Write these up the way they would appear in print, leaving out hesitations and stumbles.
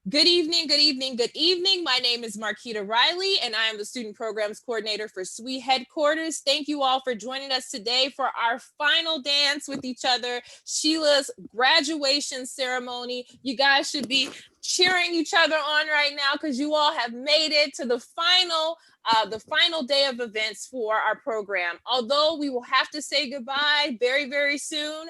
Good evening, good evening, good evening. My name is Marquita Riley, and I am the Student Programs Coordinator for SWE Headquarters. Thank you all for joining us today for our final dance with each other, Sheila's graduation ceremony. You guys should be cheering each other on right now because you all have made it to the final day of events for our program. Although we will have to say goodbye very, very soon,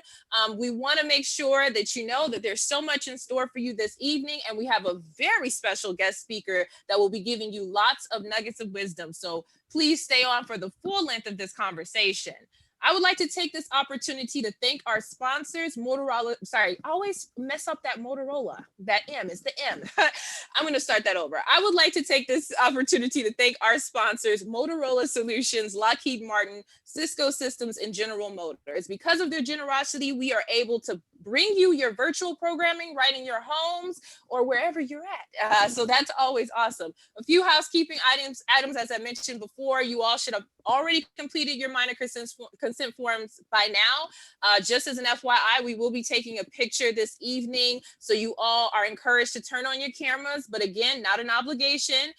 we want to make sure that you know that there's so much in store for you this evening, and we have a very special guest speaker that will be giving you lots of nuggets of wisdom. So please stay on for the full length of this conversation. I would like to take this opportunity to thank our sponsors, Motorola. Sorry, I always mess up that Motorola. That M is the M. I'm going to start that over. I would like to take this opportunity to thank our sponsors, Motorola Solutions, Lockheed Martin, Cisco Systems, and General Motors. Because of their generosity, we are able to bring you your virtual programming right in your homes or wherever you're at. So that's always awesome. A few housekeeping items, as I mentioned before, you all should have already completed your minor consent forms by now. Just as an FYI, we will be taking a picture this evening, so you all are encouraged to turn on your cameras, but again, not an obligation.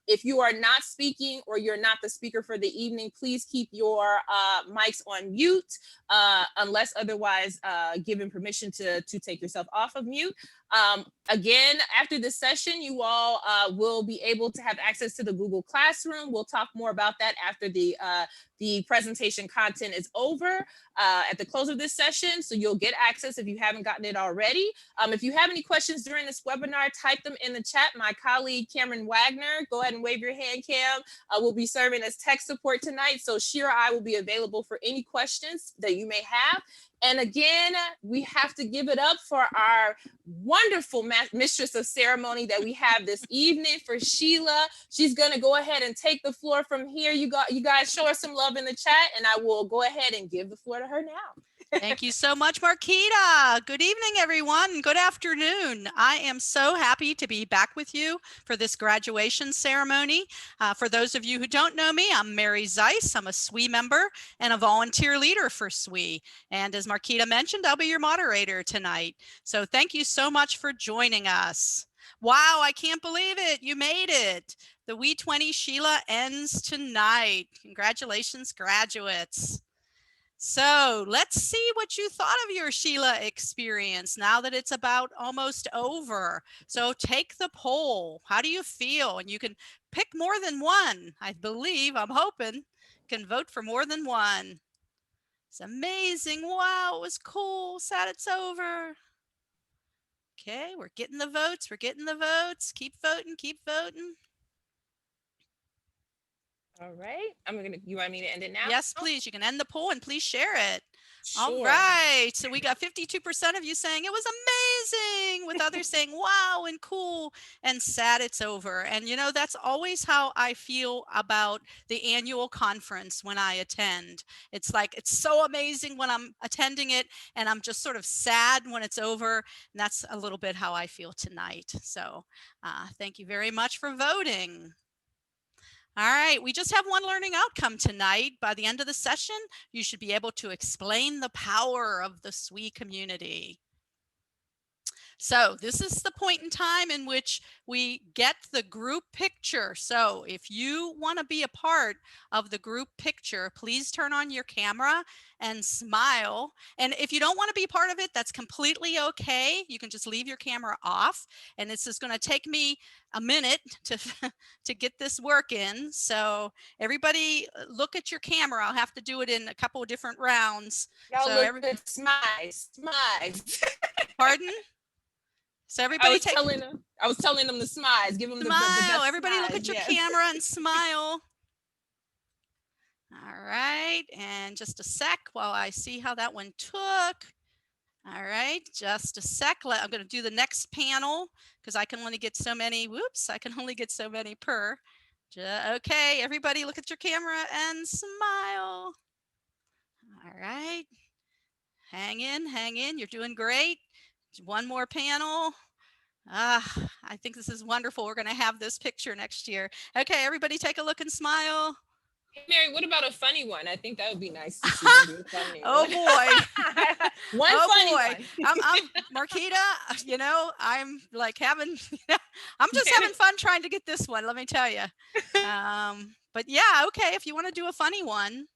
If you are not speaking or you're not the speaker for the evening, please keep your mics on mute unless otherwise given permission to take yourself off of mute. Again, after this session, you all will be able to have access to the Google Classroom. We'll talk more about that after the presentation content is over at the close of this session. So you'll get access if you haven't gotten it already. If you have any questions during this webinar, type them in the chat. My colleague, Cameron Wagner, go ahead and wave your hand, Cam. Will be serving as tech support tonight. So she or I will be available for any questions that you may have. And again, we have to give it up for our wonderful mistress of ceremony that we have this evening, for Sheila. She's going to go ahead and take the floor from here. You guys show her some love in the chat, and I will go ahead and give the floor to her now. Thank you so much, Marquita. Good evening, everyone. Good afternoon. I am so happy to be back with you for this graduation ceremony. For those of you who don't know me, I'm Mary Zeiss. I'm a SWE member and a volunteer leader for SWE. And as Marquita mentioned, I'll be your moderator tonight. So thank you so much for joining us. Wow, I can't believe it. You made it. The We20 SHLA ends tonight. Congratulations, graduates. So let's see what you thought of your SHLA experience now that it's about almost over. So take the poll. How do you feel? And you can pick more than one. I'm hoping, you can vote for more than one. It's amazing. Wow, it was cool. Sad it's over. Okay, we're getting the votes. We're getting the votes. Keep voting, keep voting. All right. You want me to end it now? Yes, please. You can end the poll and please share it. Sure. All right. So we got 52% of you saying it was amazing, with others saying wow and cool, and sad it's over. And you know, that's always how I feel about the annual conference when I attend. It's like, it's so amazing when I'm attending it, and I'm just sort of sad when it's over. And that's a little bit how I feel tonight. So thank you very much for voting. All right, we just have one learning outcome tonight. By the end of the session, you should be able to explain the power of the SWE community. So this is the point in time in which we get the group picture. So if you want to be a part of the group picture, please turn on your camera and smile. And if you don't want to be part of it, that's completely okay. You can just leave your camera off. And this is going to take me a minute to get this work in. So everybody look at your camera. I'll have to do it in a couple of different rounds. Y'all so look good. Smize. Pardon? So everybody I was telling them to smize. Give them smile. The best everybody smize. Look at your camera and smile. All right, and just a sec while I see how that one took. All right, just a sec. I'm going to do the next panel because I can only get so many. Whoops, I can only get so many per. Okay, everybody look at your camera and smile. All right, hang in. You're doing great. One more panel. I think this is wonderful. We're going to have this picture next year. Okay, everybody take a look and smile. Hey, Mary, what about a funny one? I think that would be nice to see them do a funny Oh one. boy. One Oh funny boy. one. I'm Marquita, I'm like having I'm just having fun trying to get this one, let me tell you. But yeah, okay, if you want to do a funny one,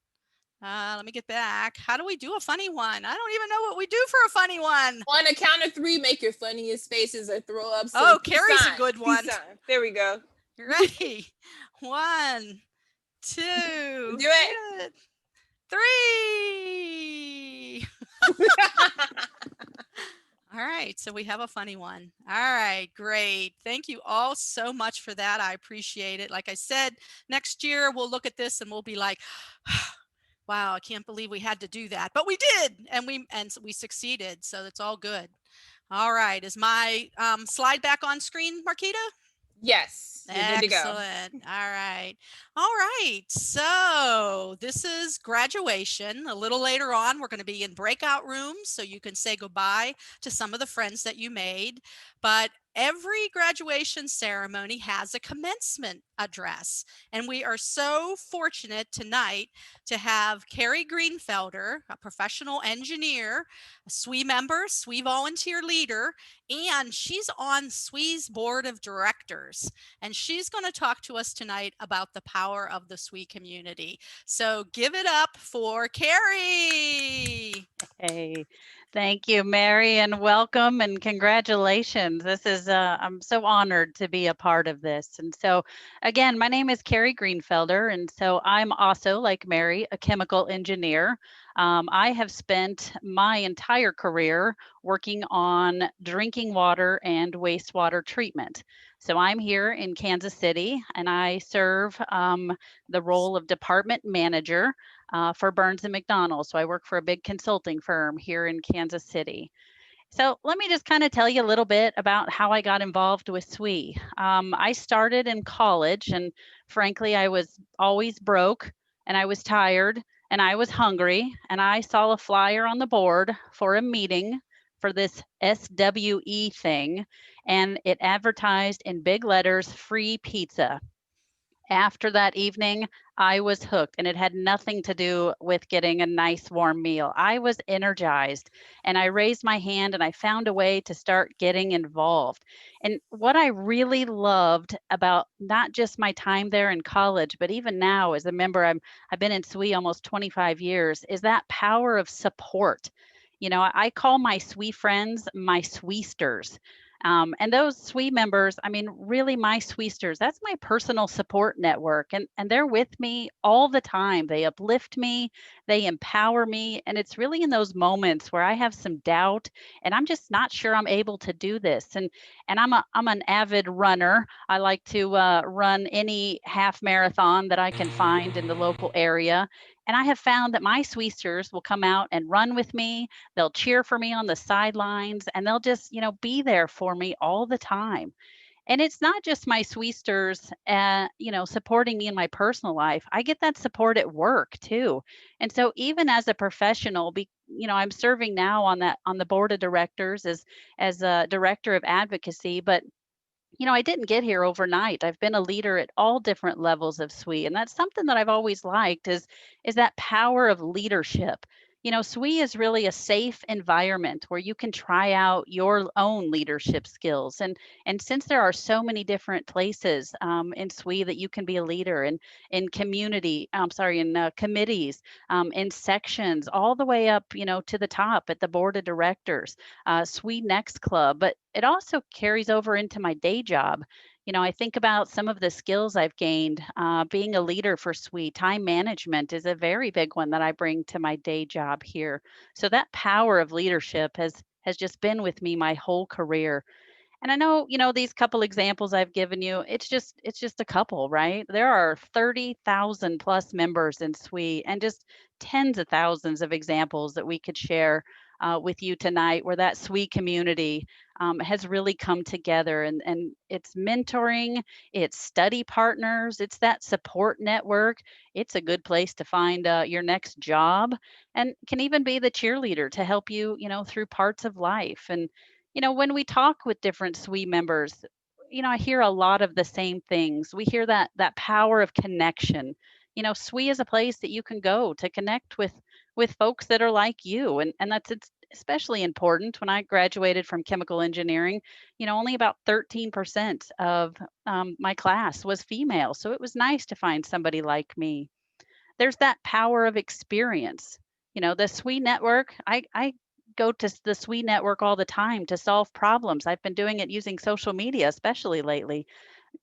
let me get back. How do we do a funny one? I don't even know what we do for a funny one. On a count of three, make your funniest faces or throw up some Oh, peace Carrie's a sign. good Peace one. sign. There we go. Ready? 1, 2, Do it. good. 3. All right, so we have a funny one. All right, great. Thank you all so much for that. I appreciate it. Like I said, next year we'll look at this and we'll be like, wow, I can't believe we had to do that. But we did, and we succeeded. So that's all good. All right, is my slide back on screen, Marquita? Yes, you're good to go. Excellent. All right. All right. So this is graduation. A little later on, we're going to be in breakout rooms so you can say goodbye to some of the friends that you made. But every graduation ceremony has a commencement address. And we are so fortunate tonight to have Carrie Greenfelder, a professional engineer, a SWE member, SWE volunteer leader, and she's on SWE's board of directors. And she's going to talk to us tonight about the power of the SWE community. So give it up for Carrie. Hey, thank you, Mary, and welcome and congratulations. This is, I'm so honored to be a part of this. And so, again, my name is Carrie Greenfelder, and so I'm also, like Mary, a chemical engineer. I have spent my entire career working on drinking water and wastewater treatment. So I'm here in Kansas City, and I serve the role of department manager for Burns and McDonnell. So I work for a big consulting firm here in Kansas City. So let me just kind of tell you a little bit about how I got involved with SWE. I started in college, and frankly, I was always broke, and I was tired, and I was hungry, and I saw a flyer on the board for a meeting for this SWE thing, and it advertised in big letters, free pizza. After that evening, I was hooked, and it had nothing to do with getting a nice warm meal. I was energized, and I raised my hand and I found a way to start getting involved. And what I really loved about not just my time there in college, but even now as a member, I've been in SWE almost 25 years, is that power of support. You know, I call my SWE friends my SWEsters. And those SWE members, I mean, really my SWEsters, that's my personal support network. And they're with me all the time. They uplift me, they empower me. And it's really in those moments where I have some doubt and I'm just not sure I'm able to do this. And I'm an avid runner. I like to run any half marathon that I can find in the local area. And I have found that my SWEsters will come out and run with me. They'll cheer for me on the sidelines and they'll just, be there for me all the time. And it's not just my Swesters, supporting me in my personal life. I get that support at work too. And so even as a professional, I'm serving now on the board of directors as a director of advocacy, but I didn't get here overnight. I've been a leader at all different levels of SWE, and that's something that I've always liked is that power of leadership. SWE is really a safe environment where you can try out your own leadership skills. And since there are so many different places in SWE that you can be a leader in community, I'm sorry, in committees, in sections, all the way up, to the top at the board of directors, SWE Next Club, but it also carries over into my day job. I think about some of the skills I've gained being a leader for SWE. Time management is a very big one that I bring to my day job here. So that power of leadership has just been with me my whole career. And I know, these couple examples I've given you, it's just a couple, right? There are 30,000 plus members in SWE and just tens of thousands of examples that we could share with you tonight where that SWE community has really come together and it's mentoring, it's study partners, it's that support network. It's a good place to find your next job and can even be the cheerleader to help you, through parts of life. And when we talk with different SWE members, I hear a lot of the same things. We hear that power of connection. SWE is a place that you can go to connect with folks that are like you. And it's especially important. When I graduated from chemical engineering, only about 13% of my class was female. So it was nice to find somebody like me. There's that power of experience. The SWE network, I go to the SWE network all the time to solve problems. I've been doing it using social media, especially lately.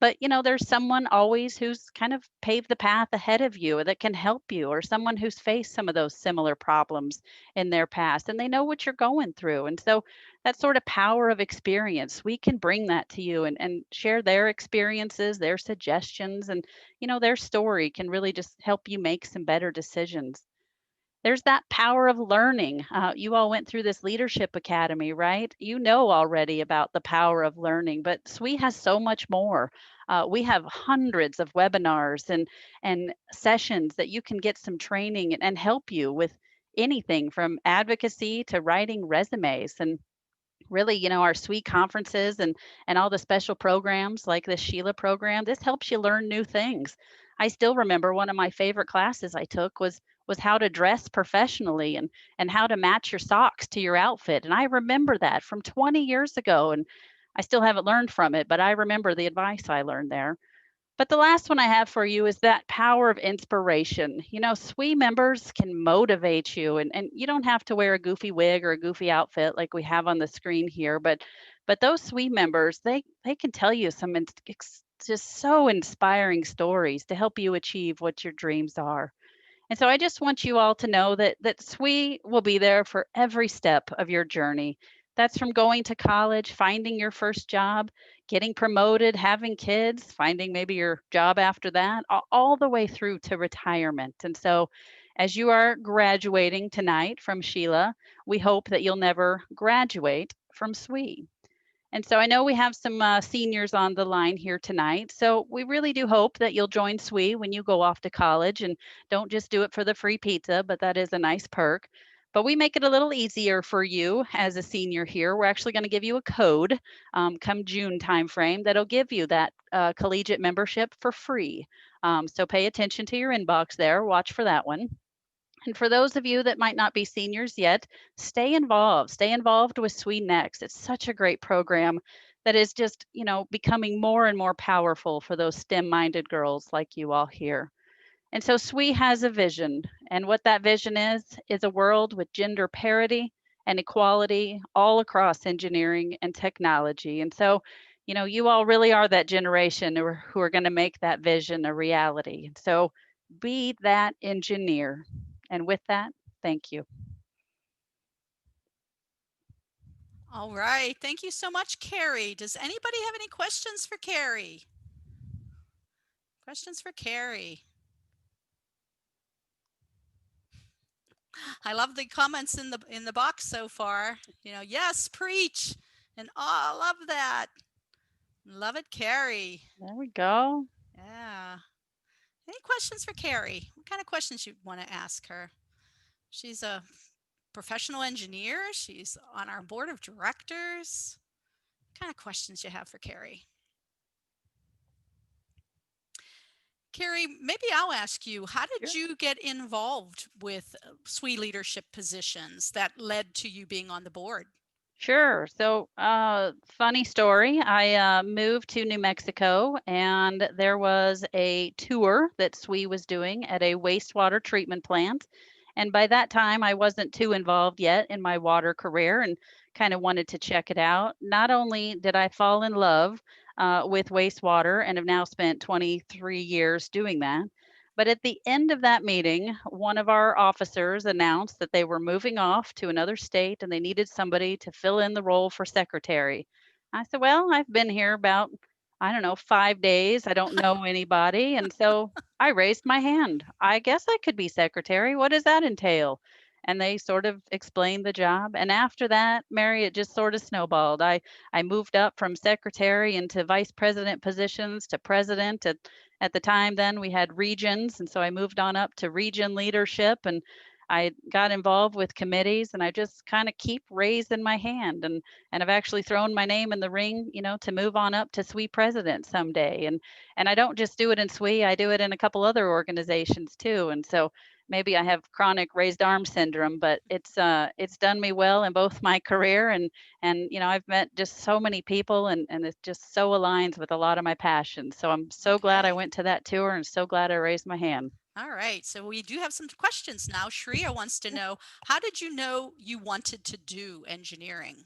But there's someone always who's kind of paved the path ahead of you that can help you, or someone who's faced some of those similar problems in their past and they know what you're going through. And so that sort of power of experience, we can bring that to you and share their experiences, their suggestions, and their story can really just help you make some better decisions. There's that power of learning. You all went through this leadership academy, right? You know already about the power of learning, but SWE has so much more. We have hundreds of webinars and sessions that you can get some training and help you with anything from advocacy to writing resumes. And really, our SWE conferences and all the special programs like the SHLA program, this helps you learn new things. I still remember one of my favorite classes I took was how to dress professionally and how to match your socks to your outfit. And I remember that from 20 years ago, and I still haven't learned from it, but I remember the advice I learned there. But the last one I have for you is that power of inspiration. SWE members can motivate you, and you don't have to wear a goofy wig or a goofy outfit like we have on the screen here. But those SWE members, they can tell you some just so inspiring stories to help you achieve what your dreams are. And so I just want you all to know that SWE will be there for every step of your journey. That's from going to college, finding your first job, getting promoted, having kids, finding maybe your job after that, all the way through to retirement. And so as you are graduating tonight from SHLA, we hope that you'll never graduate from SWE. And so I know we have some seniors on the line here tonight. So we really do hope that you'll join SWE when you go off to college, and don't just do it for the free pizza, but that is a nice perk. But we make it a little easier for you as a senior here. We're actually going to give you a code come June timeframe that'll give you that collegiate membership for free. So pay attention to your inbox there. Watch for that one. And for those of you that might not be seniors yet, stay involved. Stay involved with SWE Next. It's such a great program that is just, becoming more and more powerful for those STEM-minded girls like you all here. And so SWE has a vision. And what that vision is a world with gender parity and equality all across engineering and technology. And so, you all really are that generation who are going to make that vision a reality. So be that engineer. And with that, thank you. All right. Thank you so much, Carrie. Does anybody have any questions for Carrie? Questions for Carrie? I love the comments in the box so far. Yes, preach. And I love that. Love it, Carrie. There we go. Yeah. Any questions for Carrie? What kind of questions you want to ask her? She's a professional engineer. She's on our board of directors. What kind of questions you have for Carrie? Carrie, maybe I'll ask you, how did you get involved with SWE leadership positions that led to you being on the board? Sure. So, funny story. I moved to New Mexico, and there was a tour that SWE was doing at a wastewater treatment plant. And by that time, I wasn't too involved yet in my water career and kind of wanted to check it out. Not only did I fall in love with wastewater and have now spent 23 years doing that, but at the end of that meeting, one of our officers announced that they were moving off to another state and they needed somebody to fill in the role for secretary. I said, well, I've been here about, I don't know, 5 days. I don't know anybody. And so I raised my hand. I guess I could be secretary. What does that entail? And they sort of explained the job. And after that, Mary, it just sort of snowballed. I moved up from secretary into vice president positions to president. At the time then we had regions, and so I moved on up to region leadership, and I got involved with committees, and I just kind of keep raising my hand, and I've actually thrown my name in the ring, to move on up to SWE president someday. And I don't just do it in SWE, I do it in a couple other organizations too. And so maybe I have chronic raised arm syndrome, but it's done me well in both my career, and I've met just so many people, and it just so aligns with a lot of my passions. So I'm so glad I Okay. went to that tour, and so glad I raised my hand. All right. So we do have some questions now. Shreya wants to know, how did you know you wanted to do engineering?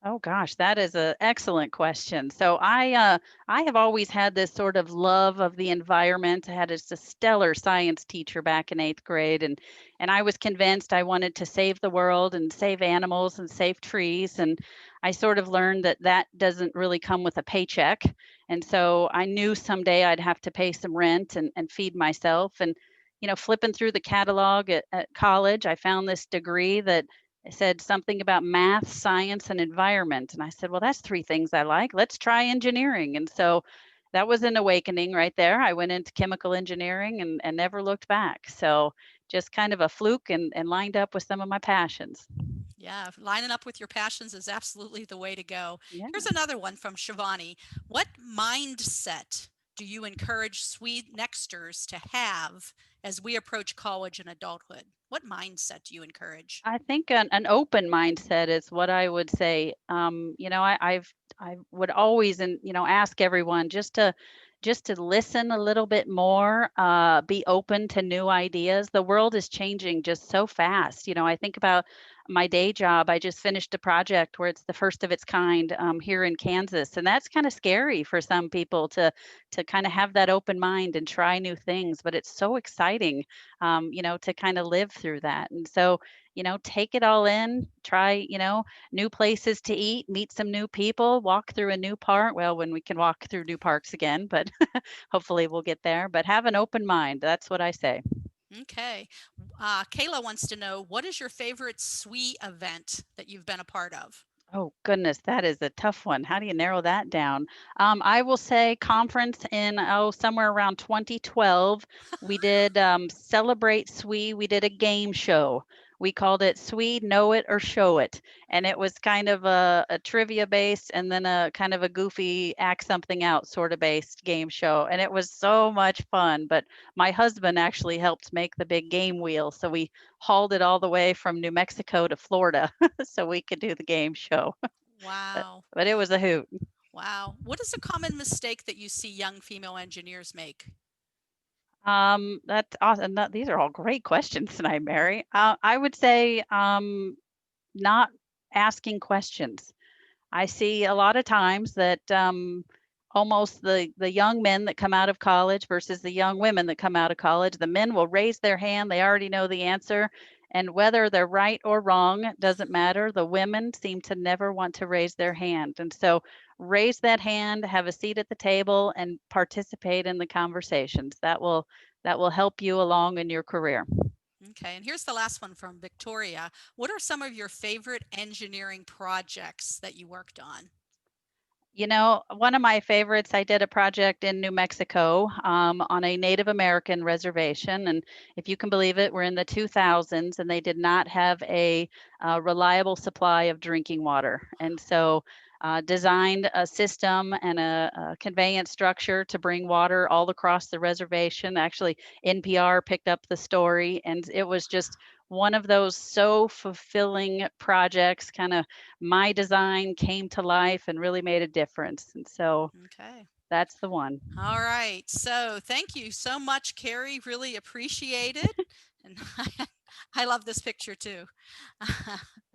Oh gosh, that is an excellent question. So I have always had this sort of love of the environment. I had just a stellar science teacher back in 8th grade, and I was convinced I wanted to save the world and save animals and save trees. And I sort of learned that that doesn't really come with a paycheck. And so I knew someday I'd have to pay some rent and feed myself. And flipping through the catalog at college, I found this degree that it said something about math, science, and environment. And I said, well, that's three things I like. Let's try engineering. And so that was an awakening right there. I went into chemical engineering and never looked back. So just kind of a fluke and lined up with some of my passions. Yeah, lining up with your passions is absolutely the way to go. Yeah. Here's another one from Shivani. What mindset do you encourage SWE nexters to have as we approach college and adulthood? What mindset do you encourage? I think an open mindset is what I would say. I would always and ask everyone just to listen a little bit more, be open to new ideas. The world is changing just so fast. I think about my day job. I just finished a project where it's the first of its kind here in Kansas, and that's kind of scary for some people to kind of have that open mind and try new things. But it's so exciting, to kind of live through that. And so, take it all in, try, new places to eat, meet some new people, walk through a new park. Well, when we can walk through new parks again, but hopefully we'll get there. But have an open mind. That's what I say. Okay. Kayla wants to know, what is your favorite SWE event that you've been a part of? Oh goodness, that is a tough one. How do you narrow that down? I will say conference in somewhere around 2012. We did celebrate SWE. We did a game show. We called it SWE Know It or Show It, and it was kind of a trivia based and then a kind of a goofy act something out sort of based game show, and it was so much fun. But my husband actually helped make the big game wheel, so we hauled it all the way from New Mexico to Florida so we could do the game show. but, Wow. but it was a hoot. Wow. What is a common mistake that you see young female engineers make? That's awesome. These are all great questions tonight, Mary. I would say not asking questions. I see a lot of times that almost the young men that come out of college versus the young women that come out of college, the men will raise their hand. They already know the answer. And whether they're right or wrong doesn't matter. The women seem to never want to raise their hand. And so raise that hand, have a seat at the table, and participate in the conversations. That will help you along in your career. Okay, and here's the last one from Victoria. What are some of your favorite engineering projects that you worked on? One of my favorites, I did a project in New Mexico on a Native American reservation. And if you can believe it, we're in the 2000s and they did not have a reliable supply of drinking water. And so designed a system and a conveyance structure to bring water all across the reservation. Actually, NPR picked up the story, and it was just one of those so fulfilling projects. Kind of my design came to life and really made a difference. And so Okay. that's the one. All right. So thank you so much, Carrie. Really appreciate it. And I love this picture too.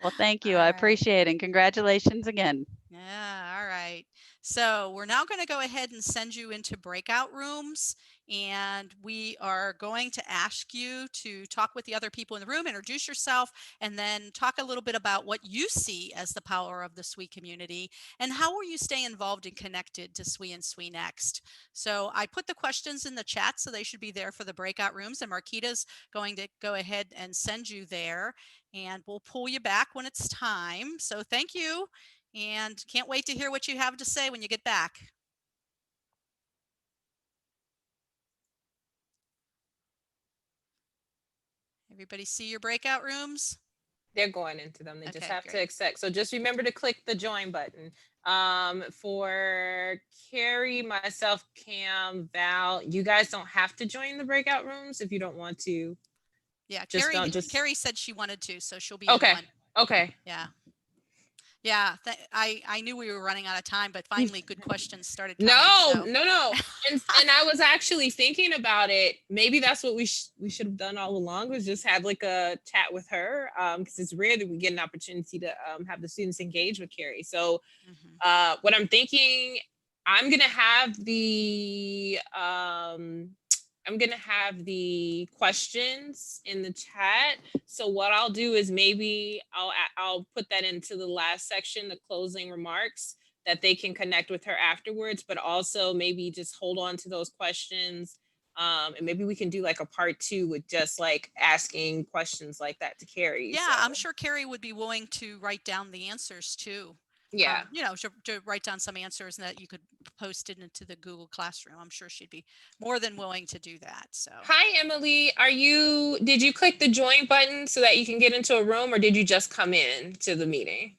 Well, thank you. All I right. appreciate it. And congratulations again. Yeah, all right. So we're now going to go ahead and send you into breakout rooms. And we are going to ask you to talk with the other people in the room, introduce yourself, and then talk a little bit about what you see as the power of the SWE community and how will you stay involved and connected to SWE and SWE Next. So I put the questions in the chat, so they should be there for the breakout rooms. And Marquita's going to go ahead and send you there, and we'll pull you back when it's time. So thank you. And can't wait to hear what you have to say when you get back. Everybody see your breakout rooms? They're going into them. They just Okay, have to great. accept. So just remember to click the join button. For Carrie, myself, Cam, Val, you guys don't have to join the breakout rooms if you don't want to. Yeah, Just Carrie. don't. Just Carrie said she wanted to, so she'll be okay. in one. Okay. Yeah. Yeah, I knew we were running out of time, but finally good questions started coming. No, so. no. And I was actually thinking about it. Maybe that's what we should have done all along, was just have like a chat with her, because it's rare that we get an opportunity to have the students engage with Carrie. So what I'm thinking, I'm gonna have the questions in the chat. So what I'll do is maybe I'll put that into the last section, the closing remarks, that they can connect with her afterwards, but also maybe just hold on to those questions. And maybe we can do like a part 2 with just like asking questions like that to Carrie. Yeah, so. I'm sure Carrie would be willing to write down the answers too. Yeah. To write down some answers and that you could post it into the Google Classroom. I'm sure she'd be more than willing to do that. So. Hi, Emily. Did you click the join button so that you can get into a room, or did you just come in to the meeting?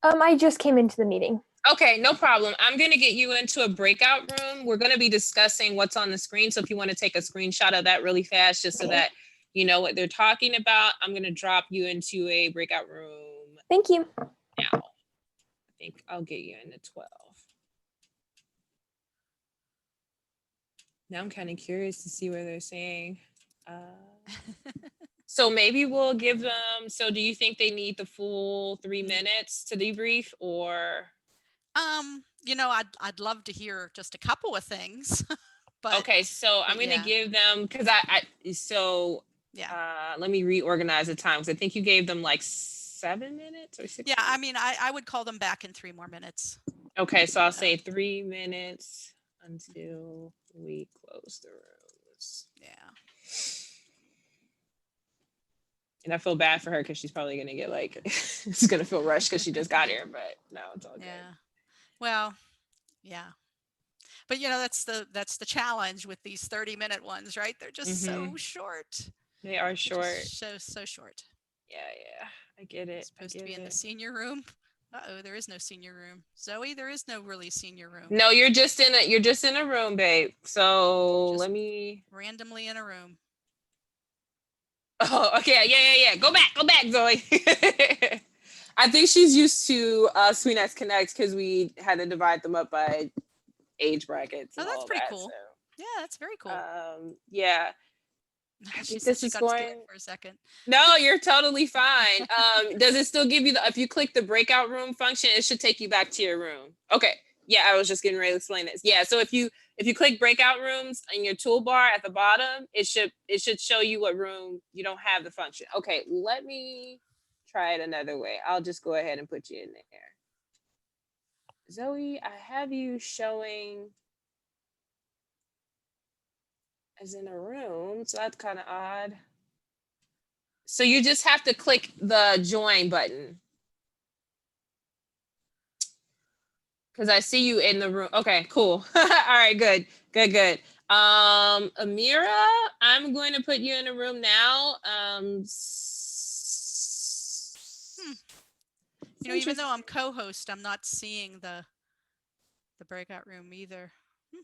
I just came into the meeting. Okay, no problem. I'm going to get you into a breakout room. We're going to be discussing what's on the screen. So if you want to take a screenshot of that really fast, just so that you know what they're talking about, I'm going to drop you into a breakout room. Thank you. Now, I think I'll get you into 12. Now I'm kind of curious to see what they're saying. So maybe we'll give them, so do you think they need the full 3 minutes to debrief, or? I'd love to hear just a couple of things. But okay, so I'm going to give them, because let me reorganize the time, because I think you gave them like 7 minutes or 6 Yeah, minutes? I mean, I would call them back in 3 more minutes. Okay, so I'll say 3 minutes until we close the rooms. Yeah. And I feel bad for her because she's probably going to get like, it's going to feel rushed because she just got here, but no, it's all good. Yeah. Well, yeah. But that's the challenge with these 30-minute ones, right? They're just so short. They are short. So short. Yeah, I get it. It's supposed to be in the senior room. Uh-oh, there is no senior room. Zoe, there is no really senior room. No, you're just in a room, babe. So just let me randomly in a room. Oh, okay. Yeah. Go back, Zoe. I think she's used to SweetNext Connect because we had to divide them up by age brackets. Oh, that's pretty cool. So. Yeah, that's very cool. Yeah. She said she got scared for a second. No, you're totally fine. Does it still give you if you click the breakout room function, it should take you back to your room. Okay. Yeah, I was just getting ready to explain this. Yeah, so if you click breakout rooms in your toolbar at the bottom, it should show you what room you don't have the function. Okay, let me try it another way. I'll just go ahead and put you in there. Zoe, I have you showing as in a room, so that's kind of odd. So you just have to click the join button. Because I see you in the room. Okay, cool. All right, good. Amira, I'm going to put you in a room now. Even though I'm co-host, I'm not seeing the breakout room either.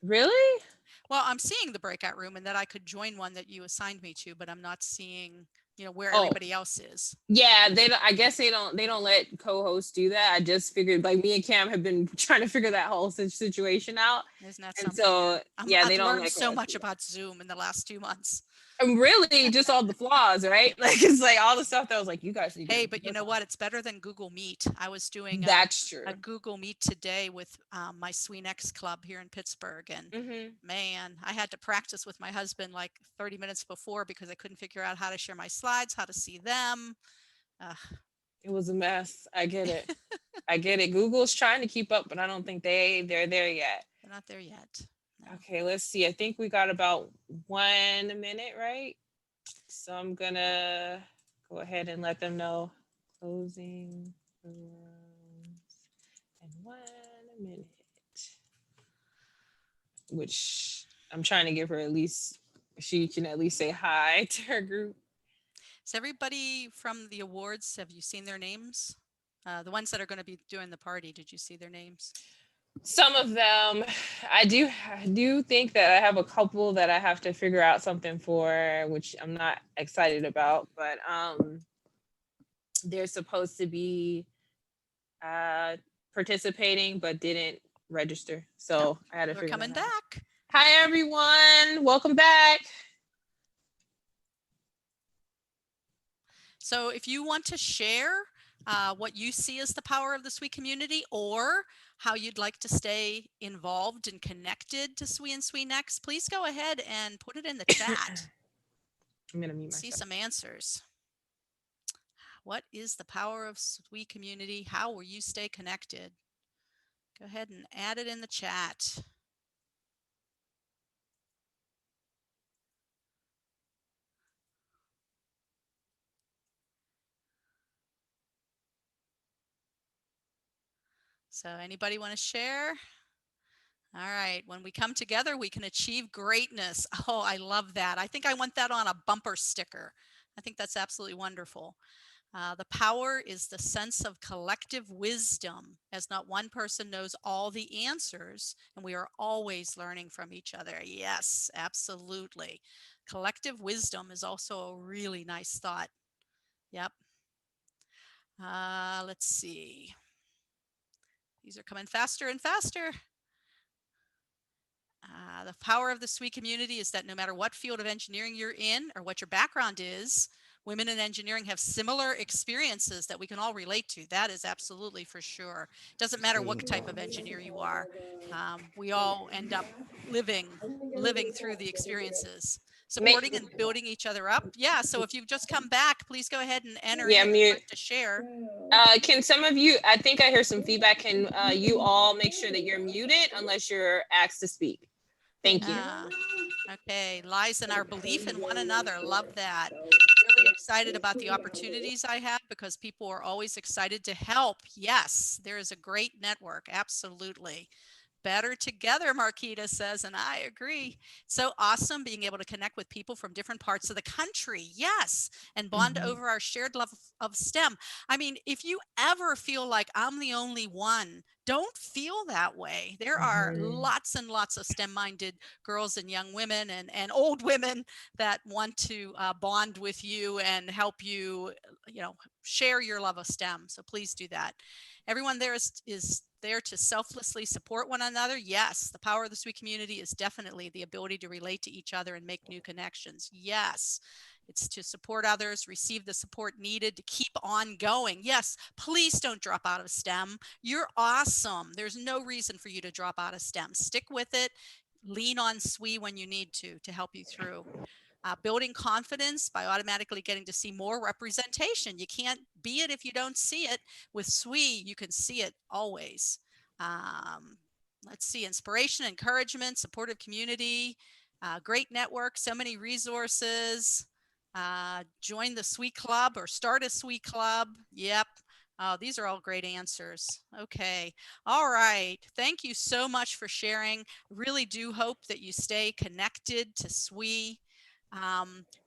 Really? Well, I'm seeing the breakout room and that I could join one that you assigned me to, but I'm not seeing, where everybody else is. Yeah, I guess they don't let co-hosts do that. I just figured, like, me and Cam have been trying to figure that whole situation out. Isn't that something? So yeah, they don't learned so much about Zoom in the last 2 months. And really just all the flaws, right? Like, it's like all the stuff that was like, you guys need to. Hey, but you know what? It's better than Google Meet. I was doing that's true. A Google Meet today with my SweetNext club here in Pittsburgh. And man, I had to practice with my husband like 30 minutes before because I couldn't figure out how to share my slides, how to see them. It was a mess. I get it. I get it. Google's trying to keep up, but I don't think they're there yet. They're not there yet. No. Okay, let's see. I think we got about 1 minute, right? So I'm gonna go ahead and let them know. Closing the rooms in 1 minute. Which I'm trying to give her at least, she can at least say hi to her group. Is everybody from the awards, have you seen their names? The ones that are going to be doing the party, did you see their names? Some of them, I do think that I have a couple that I have to figure out something for, which I'm not excited about, but they're supposed to be participating but didn't register. So I had to We're figure coming that out. back. Hi, everyone. Welcome back. So if you want to share what you see as the power of the SWE community, or how you'd like to stay involved and connected to SWE and SWE Next, please go ahead and put it in the chat. I'm gonna mute myself. See some answers. What is the power of SWE community? How will you stay connected? Go ahead and add it in the chat. So anybody want to share? All right, when we come together, we can achieve greatness. Oh, I love that. I think I want that on a bumper sticker. I think that's absolutely wonderful. The power is the sense of collective wisdom, as not one person knows all the answers, and we are always learning from each other. Yes, absolutely. Collective wisdom is also a really nice thought. Yep. Let's see. These are coming faster and faster. The power of the SWE community is that no matter what field of engineering you're in or what your background is, women in engineering have similar experiences that we can all relate to. That is absolutely for sure. Doesn't matter what type of engineer you are. We all end up living through the experiences, supporting and building each other up. Yeah, so if you've just come back, please go ahead and enter in if you'd like to share. Can some of you, I think I hear some feedback, can you all make sure that you're muted unless you're asked to speak? Thank you. Okay, lies in our belief in one another. Love that. Really excited about the opportunities I have because people are always excited to help. Yes, there is a great network. Absolutely. Better together, Marquita says, and I agree. So awesome being able to connect with people from different parts of the country. Yes, and bond over our shared love of STEM. I mean, if you ever feel like I'm the only one, don't feel that way. There are lots and lots of STEM-minded girls and young women and old women that want to bond with you and help you, share your love of STEM. So please do that. Everyone there is there to selflessly support one another. Yes, the power of the SWE community is definitely the ability to relate to each other and make new connections. Yes, it's to support others, receive the support needed to keep on going. Yes, please don't drop out of STEM. You're awesome. There's no reason for you to drop out of STEM. Stick with it. Lean on SWE when you need to help you through. Building confidence by automatically getting to see more representation. You can't be it if you don't see it. With SWE, you can see it always. Let's see, inspiration, encouragement, supportive community, great network, so many resources. Join the SWE club or start a SWE club. Yep. Oh, these are all great answers. Okay. All right. Thank you so much for sharing. Really do hope that you stay connected to SWE.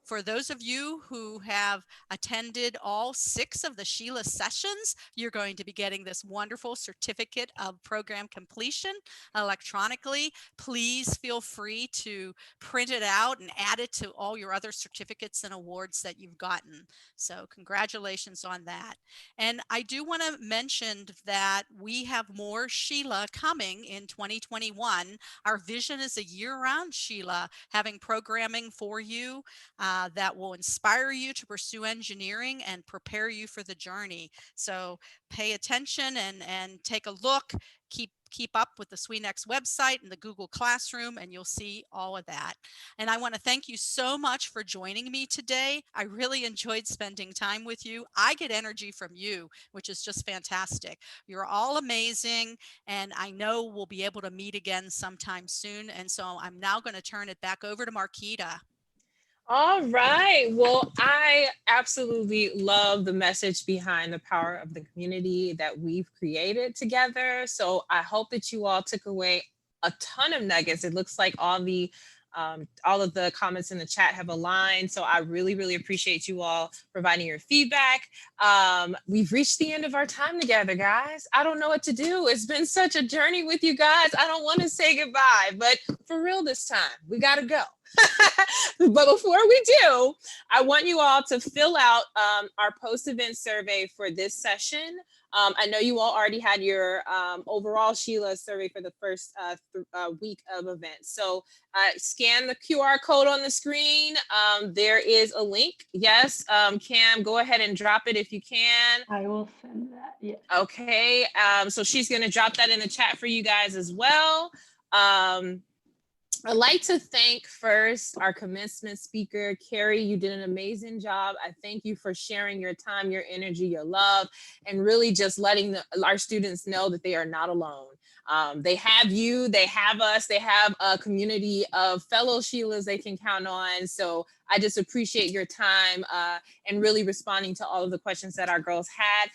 For those of you who have attended all 6 of the SHLA sessions, you're going to be getting this wonderful certificate of program completion electronically. Please feel free to print it out and add it to all your other certificates and awards that you've gotten. So congratulations on that. And I do want to mention that we have more SHLA coming in 2021. Our vision is a year-round SHLA, having programming for you that will inspire you to pursue engineering and prepare you for the journey. So pay attention and take a look. Keep up with the SWE Next website and the Google Classroom, and you'll see all of that. And I want to thank you so much for joining me today. I really enjoyed spending time with you. I get energy from you, which is just fantastic. You're all amazing, and I know we'll be able to meet again sometime soon. And so I'm now going to turn it back over to Marquita. All right. Well, I absolutely love the message behind the power of the community that we've created together. So I hope that you all took away a ton of nuggets. It looks like all the All of the comments in the chat have aligned. So I really, really appreciate you all providing your feedback. We've reached the end of our time together, guys. I don't know what to do. It's been such a journey with you guys. I don't want to say goodbye, but for real this time, we got to go. But before we do, I want you all to fill out our post-event survey for this session. I know you all already had your overall SHLA survey for the first week of events. So scan the QR code on the screen. There is a link. Yes, Cam, go ahead and drop it if you can. I will send that. Yeah. Okay, so she's going to drop that in the chat for you guys as well. I'd like to thank first our commencement speaker, Carrie. You did an amazing job. I thank you for sharing your time, your energy, your love, and really just letting our students know that they are not alone. They have you, they have us, they have a community of fellow SHLAs they can count on. So I just appreciate your time and really responding to all of the questions that our girls had.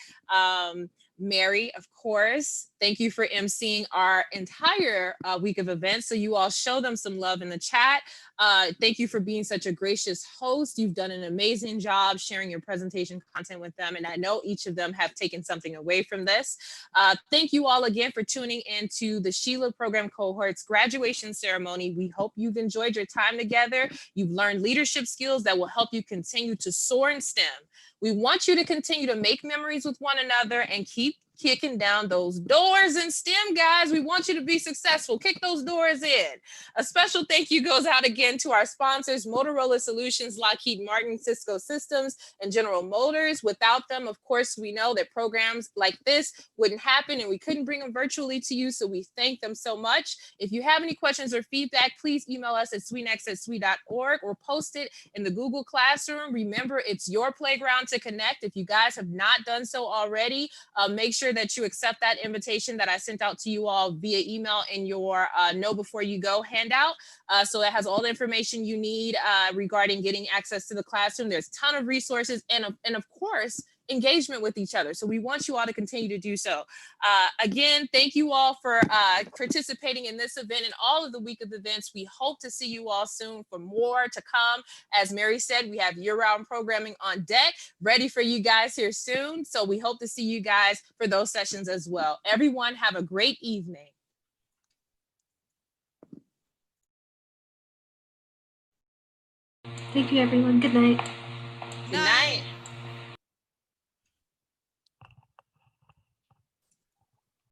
Mary, of course, thank you for emceeing our entire week of events. So you all show them some love in the chat. Thank you for being such a gracious host. You've done an amazing job sharing your presentation content with them. And I know each of them have taken something away from this. Thank you all again for tuning into the SHLA program cohort's graduation ceremony. We hope you've enjoyed your time together. You've learned leadership skills that will help you continue to soar in STEM. We want you to continue to make memories with one another and keep kicking down those doors in STEM, guys. We want you to be successful. Kick those doors in. A special thank you goes out again to our sponsors, Motorola Solutions, Lockheed Martin, Cisco Systems, and General Motors. Without them, of course, we know that programs like this wouldn't happen and we couldn't bring them virtually to you. So we thank them so much. If you have any questions or feedback, please email us at sweetnext@swe.org or post it in the Google Classroom. Remember, it's your playground to connect. If you guys have not done so already, make sure that you accept that invitation that I sent out to you all via email in your Know Before You Go handout. So it has all the information you need regarding getting access to the classroom. There's a ton of resources and of course, engagement with each other. So we want you all to continue to do so. Again, thank you all for participating in this event and all of the week of events. We hope to see you all soon for more to come. As Mary said, we have year-round programming on deck, ready for you guys here soon. So we hope to see you guys for those sessions as well. Everyone have a great evening. Thank you, everyone. Good night. Good night.